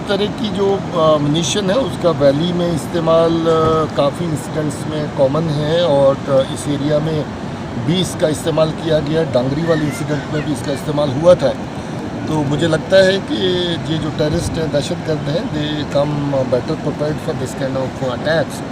तरह की जो अम्यूनिशन है उसका वैली में इस्तेमाल काफ़ी इंसिडेंट्स में कॉमन है और इस एरिया में भी इसका इस्तेमाल किया गया। डांगरी वाले इंसिडेंट में भी इसका इस्तेमाल हुआ था। तो मुझे लगता है कि ये जो टेररिस्ट हैं, दहशतगर्द हैं, they come better prepared for this kind of attacks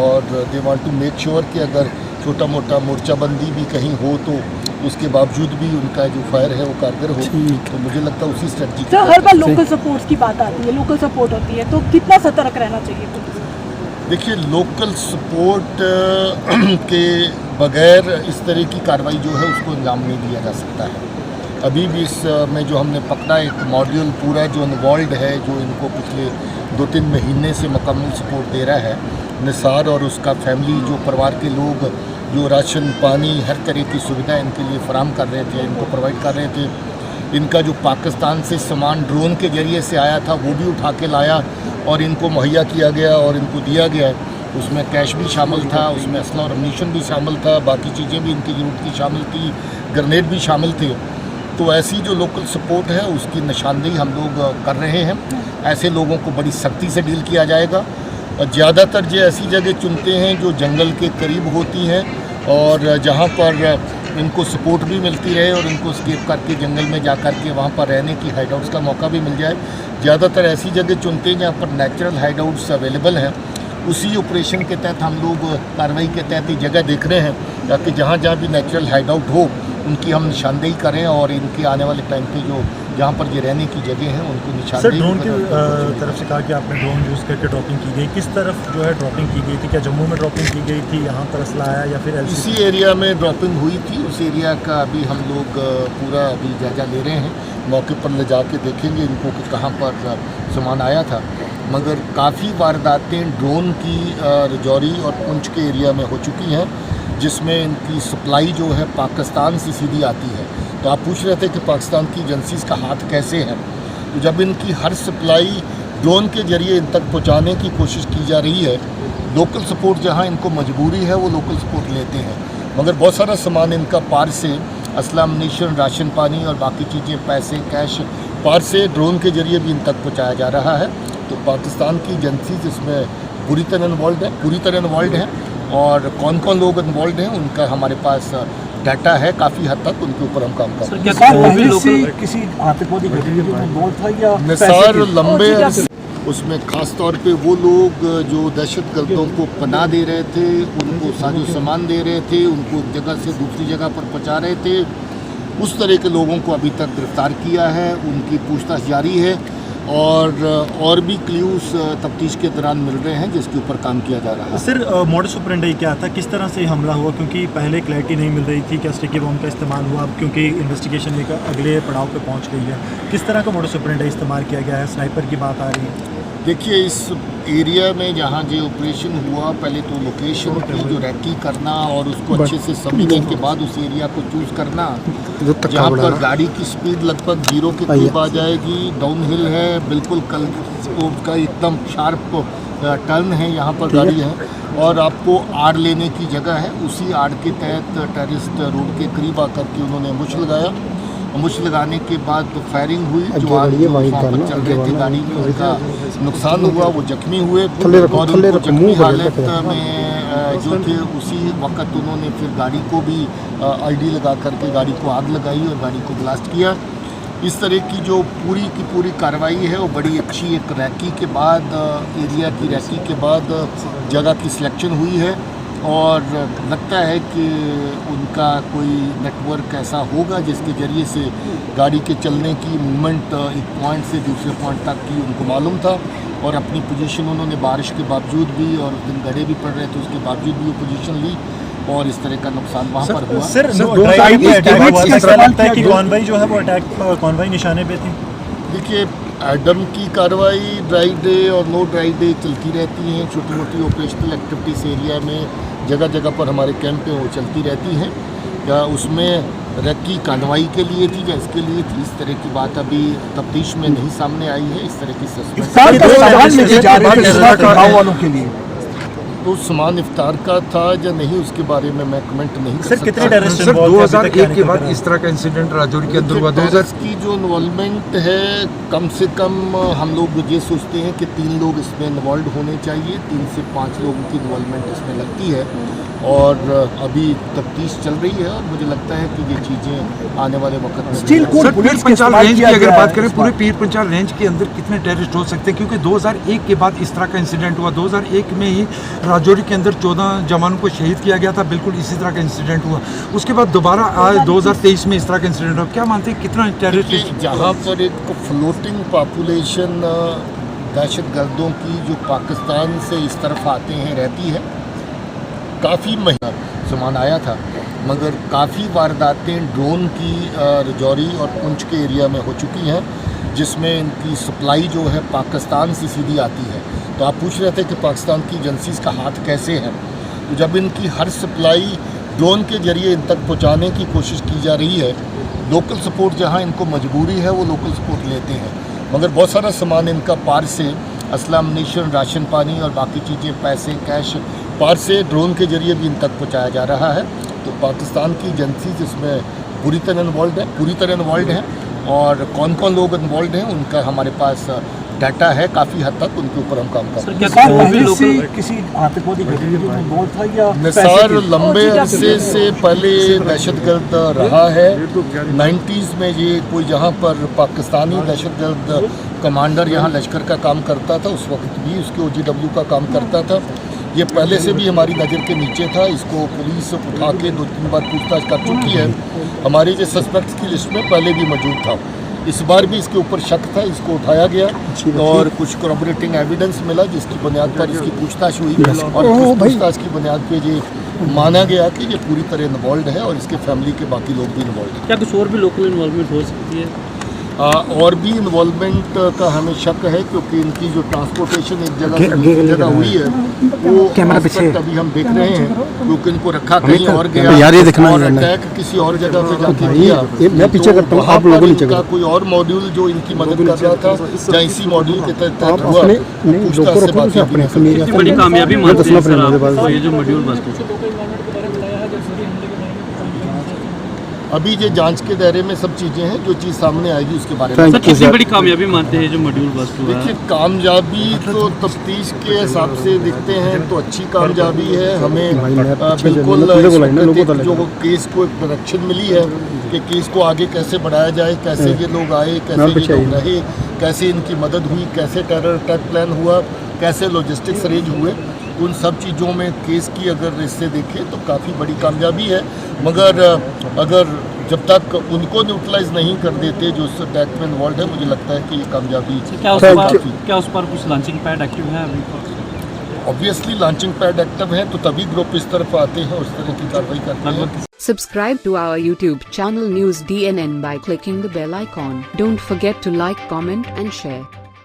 और they want to make sure कि अगर छोटा मोटा मोर्चाबंदी भी कहीं हो तो उसके बावजूद भी उनका जो फायर है वो कारगर हो। तो मुझे लगता है उसी स्ट्रेटजी सर हर बार लोकल सपोर्ट्स की बात आती है, लोकल सपोर्ट होती है, तो कितना सतर्क रहना चाहिए पुलिस? देखिए, लोकल सपोर्ट के बगैर इस तरह की कार्रवाई जो है उसको अंजाम नहीं दिया जा सकता है। अभी भी इस में जो हमने पकड़ा एक मॉड्यूल पूरा जो इन्वॉल्व है, जो इनको पिछले 2-3 महीने से मुकम्मल सपोर्ट दे रहा है, निसार और उसका फैमिली, जो परिवार के लोग जो राशन पानी हर तरह की सुविधा इनके लिए फराम कर रहे थे, इनको प्रोवाइड कर रहे थे। इनका जो पाकिस्तान से सामान ड्रोन के ज़रिए से आया था वो भी उठा के लाया और इनको मुहैया किया गया और इनको दिया गया। उसमें कैश भी शामिल था, उसमें असला और अम्यूनिशन भी शामिल था, बाकी चीज़ें भी इनकी ज़रूरत की शामिल थी, ग्रेनेड भी शामिल थे। तो ऐसी जो लोकल सपोर्ट है उसकी निशानदेही हम लोग कर रहे हैं। ऐसे लोगों को बड़ी सख्ती से डील किया जाएगा और ज़्यादातर जो ऐसी जगह चुनते हैं जो जंगल के करीब होती हैं और जहाँ पर इनको सपोर्ट भी मिलती रहे और इनको स्केप करके जंगल में जा कर के वहाँ पर रहने की हाइडआउट्स का मौका भी मिल जाए। ज़्यादातर ऐसी जगह चुनते हैं जहाँ पर नेचुरल हाइडआउट्स अवेलेबल हैं। उसी ऑपरेशन के तहत हम लोग कार्रवाई के तहत ये जगह देख रहे हैं ताकि जहाँ जहाँ भी नेचुरल हाइडआउट हो उनकी हम निशानदेही करें और इनके आने वाले टाइम पे जो जहाँ पर ये रहने की जगह है उनको निशानदेही। सर, ड्रोन की तरफ से कहा कि आपने ड्रोन यूज़ करके ड्रॉपिंग की गई, किस तरफ जो है ड्रॉपिंग की गई थी? क्या जम्मू में ड्रॉपिंग की गई थी, यहाँ पर असला आया या फिर इसी एरिया में ड्रॉपिंग हुई थी? उस एरिया का अभी हम लोग पूरा अभी जायजा ले रहे हैं, मौके पर ले जाके देखेंगे इनको कि कहाँ पर सामान आया था। मगर काफ़ी वारदातें ड्रोन की रजौरी और पुंछ के एरिया में हो चुकी हैं जिसमें इनकी सप्लाई जो है पाकिस्तान से सीधी आती है। तो आप पूछ रहे थे कि पाकिस्तान की एजेंसीज़ का हाथ कैसे है। तो जब इनकी हर सप्लाई ड्रोन के ज़रिए इन तक पहुंचाने की कोशिश की जा रही है, लोकल सपोर्ट जहां इनको मजबूरी है वो लोकल सपोर्ट लेते हैं, मगर बहुत सारा सामान इनका पार से, असला अम्यूनिशन, राशन पानी और बाकी चीज़ें, पैसे, कैश पार से ड्रोन के ज़रिए भी इन तक पहुँचाया जा रहा है। तो पाकिस्तान की एजेंसीज इसमें पूरी तरह इन्वॉल्व हैं और कौन कौन लोग इन्वॉल्व हैं उनका हमारे पास डाटा है काफ़ी हद तक, उनके ऊपर हम काम कर रहे हैं। किसी आतंकवादी घटना में इन्वॉल्व था या निसार लंबे उसमें ख़ास तौर पे वो लोग जो दहशतगर्दों को पनाह दे रहे थे, उनको साजो सामान दे रहे थे, उनको एक जगह से दूसरी जगह पर पहुंचा रहे थे, उस तरह के लोगों को अभी तक गिरफ्तार किया है। उनकी पूछताछ जारी है और भी क्ल्यूज तफ्तीश के दौरान मिल रहे हैं जिसके ऊपर काम किया जा रहा है। सर, मॉडस ऑपरेंडी क्या था, किस तरह से हमला हुआ? क्योंकि पहले क्लैरिटी नहीं मिल रही थी, क्या स्टिकी बम का इस्तेमाल हुआ? अब क्योंकि इन्वेस्टिगेशन लेकर अगले पड़ाव पे पहुंच गई है, किस तरह का मॉडस ऑपरेंडी इस्तेमाल किया गया है? स्नाइपर की बात आ रही है। देखिए, इस एरिया में जहाँ जो ऑपरेशन हुआ, पहले तो लोकेशन की जो रैकी करना और उसको अच्छे से समझने के बाद उस एरिया को चूज़ करना, जहाँ पर गाड़ी की स्पीड लगभग 0 के करीब आ जाएगी, डाउन हिल है, बिल्कुल कल का एकदम शार्प टर्न है, यहाँ पर गाड़ी है और आपको आड़ लेने की जगह है। उसी आड़ के तहत टेररिस्ट रोड के करीब आकर के उन्होंने मुश लगाया। मुश लगाने के बाद तो फायरिंग हुई, जो आगे चल रहे थे गाड़ी में उनका नुकसान हुआ, वो जख्मी हुए और उनको जख्मी हालत में जो थे उसी वक्त उन्होंने फिर गाड़ी को भी आईडी लगा करके गाड़ी को आग लगाई और गाड़ी को ब्लास्ट किया। इस तरह की जो पूरी की पूरी कार्रवाई है वो बड़ी अच्छी एक रैकी के बाद, एरिया की रैकी के बाद जगह की सिलेक्शन हुई है और लगता है कि उनका कोई नेटवर्क ऐसा होगा जिसके ज़रिए से गाड़ी के चलने की मूवमेंट एक पॉइंट से दूसरे पॉइंट तक की उनको मालूम था और अपनी पोजीशन उन्होंने बारिश के बावजूद भी और दिन गड़े भी पड़ रहे थे उसके बावजूद भी वो पोजीशन ली और इस तरह का नुकसान वहाँ पर हुआ। सर, कॉन्वॉय जो है वो अटैक कॉन्वॉय निशाने पे थी। देखिए, एडम की कार्रवाई ड्राई डे और नो ड्राई डे चलती रहती हैं। छोटी मोटी ऑपरेशनल एक्टिविटीज़ एरिया में जगह जगह पर हमारे कैंप में वो चलती रहती हैं। या उसमें रैकी कार्रवाई के लिए थी या इसके लिए थी, इस तरह की बात अभी तफ्तीश में नहीं सामने आई है। इस तरह की सस्पेंस वो सामान इफ्तार का था या नहीं उसके बारे में मैं कमेंट नहीं कर सर सकता। कितने टेररिस्ट सर involved थे अभी तक 2001 क्या के बाद निकल इस तरह का इंसिडेंट राजौरी के अंदर हुआ। टेररिस्ट की जो इन्वॉल्वमेंट है कम से कम हम लोग ये सोचते हैं कि 3 लोग इसमें इन्वॉल्व होने चाहिए, 3 से 5 लोगों की इन्वॉल्वमेंट इसमें लगती है और अभी तफ्तीश चल रही है और मुझे लगता है कि ये चीज़ें आने वाले वक्त में Still भी- could सर पीर पुलिस के पंचाल इस्तेमाल रेंज की किया अगर गया बात है करें इस पूरे बार। पीर पंचाल रेंज के अंदर कितने टेररिस्ट हो सकते हैं, क्योंकि 2001 के बाद इस तरह का इंसिडेंट हुआ। 2001 में ही राजौरी के अंदर 14 जवानों को शहीद किया गया था, बिल्कुल इसी तरह का इंसिडेंट हुआ। उसके बाद दोबारा आज 2023 में इस तरह का इंसिडेंट हुआ। क्या मानते हैं कितना टेररिस्ट देखिए, जहाँ पर एक फ्लोटिंग पॉपुलेशन दहशतगर्दों की जो पाकिस्तान से इस तरफ आते हैं रहती है, काफ़ी महीना सामान आया था मगर काफ़ी वारदातें ड्रोन की राजौरी और पुंछ के एरिया में हो चुकी हैं जिसमें इनकी सप्लाई जो है पाकिस्तान से सीधी आती है। तो आप पूछ रहे थे कि पाकिस्तान की एजेंसीज़ का हाथ कैसे है, तो जब इनकी हर सप्लाई ड्रोन के जरिए इन तक पहुंचाने की कोशिश की जा रही है, लोकल सपोर्ट जहां इनको मजबूरी है वो लोकल सपोर्ट लेते हैं मगर बहुत सारा सामान इनका पार से असला अम्नीशन, राशन पानी और बाकी चीज़ें, पैसे, कैश पार से ड्रोन के जरिए भी इन तक पहुंचाया जा रहा है। तो पाकिस्तान की एजेंसीज इसमें पूरी तरह इन्वॉल्व हैं और कौन कौन लोग इन्वॉल्व हैं उनका हमारे पास डाटा है काफ़ी हद तक, उनके ऊपर हम काम कर रहे हैं। पहले से किसी आतंकवादी गतिविधि में इन्वॉल्व था या निसार लंबे अरसे से पहले दहशतगर्द रहा है। 90s में ये कोई जहाँ पर पाकिस्तानी दहशतगर्द कमांडर यहाँ लश्कर का काम करता था, उस वक्त भी उसके OGW का काम करता था। ये पहले से भी हमारी नज़र के नीचे था, इसको पुलिस उठा के 2-3 बार पूछताछ कर चुकी है। हमारे जो सस्पेक्ट्स की लिस्ट में पहले भी मौजूद था। इस बार भी इसके ऊपर शक था, इसको उठाया गया और कुछ corroborating एविडेंस मिला जिसकी बुनियाद पर इसकी पूछताछ हुई और उस पूछताछ की बुनियाद पे ये माना गया कि ये पूरी तरह इन्वॉल्व है और इसके फैमिली के बाकी लोग भी इन्वॉल्व हैं। क्या कुछ और भी लोकल इन्वॉल्वमेंट हो सकती है? और भी इन्वॉल्वमेंट का हमें शक है क्योंकि इनकी जो ट्रांसपोर्टेशन एक जगह से दूसरी जगह हुई है वो aspect अभी हम देख रहे हैं क्योंकि इनको रखा कहीं और गया और अटैक किसी और जगह पे जाके किया। मैं पीछे करता हूँ, आप लोगों नीचे का कोई और मॉड्यूल जो इनकी मदद कर रहा था या इसी मॉड्यूल के तहत हुआ, पूछताछ से बात कितनी बड़ी कामयाबी मानते हैं सर आप ये जो मॉड्यूल बस्ट? अभी ये जांच के दायरे में सब चीज़ें हैं, जो चीज़ सामने आएगी उसके बारे में। सर कितनी बड़ी कामयाबी मानते हैं जो मॉड्यूल बस्ट हुआ है? देखिए, कामयाबी तो तफ्तीश के हिसाब से दिखते हैं तो अच्छी कामयाबी है। हमें बिल्कुल जो केस को एक डायरेक्शन मिली है कि केस को आगे कैसे बढ़ाया जाए, कैसे ये लोग आए, कैसे ये लोग रहे, कैसे इनकी मदद हुई, कैसे टेरर अटैक प्लान हुआ, कैसे लॉजिस्टिक्स अरेंज हुए। उन सब चीज़ों में केस की अगर इससे देखें तो काफ़ी बड़ी कामयाबी है मगर अगर जब तक उनको न्यूट्रलाइज नहीं कर देते जो उस अटैक में इन्वॉल्व है, मुझे लगता है कि ये कामयाबी क्या उस पर कुछ लॉन्चिंग पैड एक्टिव है अभी? ऑब्वियसली लॉन्चिंग पैड एक्टिव है तो तभी ग्रुप इस तरफ आते हैं और इस तरह की कार्रवाई करते हैं। Subscribe to our YouTube channel News DNN by clicking the bell icon. Don't forget to like, comment and share.